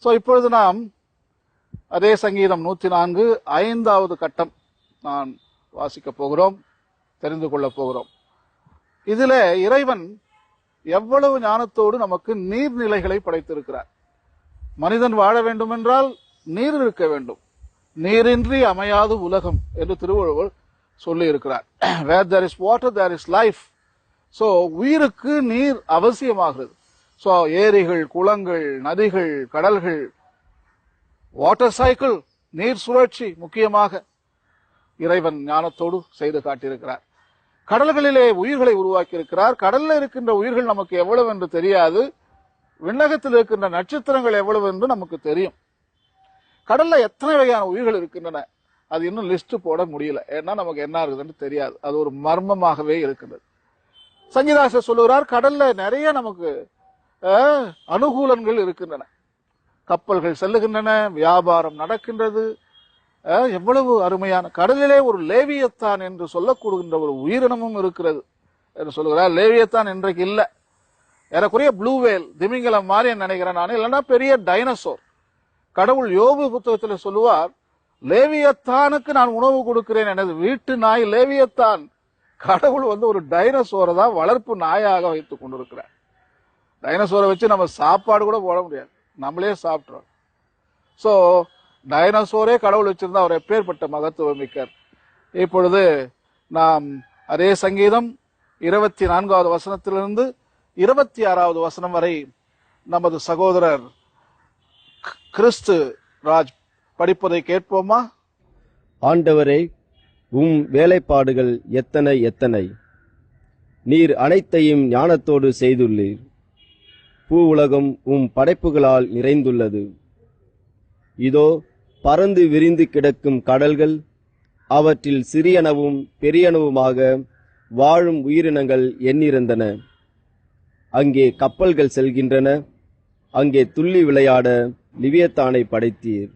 இப்பொழுது நாம் அதே சங்கீதம் 104 5வது கட்டம் நான் வாசிக்கப் போகிறோம், தெரிந்து கொள்ளப் போகிறோம். இதில இறைவன் எவ்வளவு ஞானத்தோடு நமக்கு நீர்நிலைகளை படைத்திருக்கிறார். மனிதன் வாழ வேண்டும் என்றால் நீர் இருக்க வேண்டும். நீரின்றி அமையாது உலகம் என்று திருவள்ளுவர் சொல்லி இருக்கிறார். Where there is water, there is life. உயிருக்கு நீர் அவசியமாகிறது. ஏரிகள், குளங்கள், நதிகள், கடல்கள், வாட்டர் சைக்கிள், நீர் சுழற்சி முக்கியமாக இறைவன் ஞானத்தோடு செய்து காட்டியிருக்கிறார். கடல்களிலே உயிர்களை உருவாக்கி இருக்கிறார். கடல்ல இருக்கின்ற உயிர்கள் நமக்கு எவ்வளவு என்று தெரியாது. விண்ணகத்தில் இருக்கின்ற நட்சத்திரங்கள் எவ்வளவு என்று நமக்கு தெரியும். கடல்ல எத்தனை வகையான உயிர்கள் இருக்கின்றன, அது இன்னும் லிஸ்ட் போட முடியல. ஏன்னா நமக்கு என்ன இருக்குதுன்னு தெரியாது. அது ஒரு மர்மமாகவே இருக்கின்றது. சங்கீதாசர் சொல்லுகிறார், கடல்ல நிறைய நமக்கு அனுகூலங்கள் இருக்கின்றன. கப்பல்கள் செல்லுகின்றன, வியாபாரம் நடக்கின்றது. எவ்வளவு அருமையான கடலிலே ஒரு லேவியத்தான் என்று சொல்லக்கூடுகின்ற ஒரு உயிரினமும் இருக்கிறது என்று சொல்லுகிறார். லேவியத்தான் இன்றைக்கு இல்ல, ஏறக்குறைய ப்ளூ வேல், திமிங்கலம் மாதிரி நினைக்கிறேன் நான், இல்லைன்னா பெரிய டைனோசோர். கடவுள் யோபு புத்தகத்தில் சொல்லுவார், லேவியத்தானுக்கு நான் உணவு கொடுக்கிறேன், எனது வீட்டு நாய் லேவியத்தான். கடவுள் ஒரு டைனோசோரை தான் வளர்ப்பு நாயாக வைத்துக் கொண்டிருக்கிறார். டைனோசோரை வச்சு நம்ம சாப்பாடு கூட போட முடியாது, நம்மளே சாப்பிட்றோம். டைனோசோரே கடவுள் வச்சிருந்தா அவர் எப்பேற்பட்ட மகத்துவம் மிக்கர். இப்பொழுது நாம் அதே சங்கீதம் 24வது வசனத்திலிருந்து 26வது வசனம் வரை நமது சகோதரர் கிறிஸ்து ராஜ் படிப்பதை கேட்போமா? ஆண்டவரே, வேலைப்பாடுகள் எத்தனை எத்தனை! நீர் அனைத்தையும் ஞானத்தோடு செய்துள்ளீர். பூ உலகம் படைப்புகளால் நிறைந்துள்ளது. இதோ பறந்து விரிந்து கிடக்கும் கடல்கள், அவற்றில் சிறியனவும் பெரியனவுமாக வாழும் உயிரினங்கள் எண்ணிறந்தன. அங்கே கப்பல்கள் செல்கின்றன, அங்கே துள்ளி விளையாட லிவியத்தானை படைத்தீர்.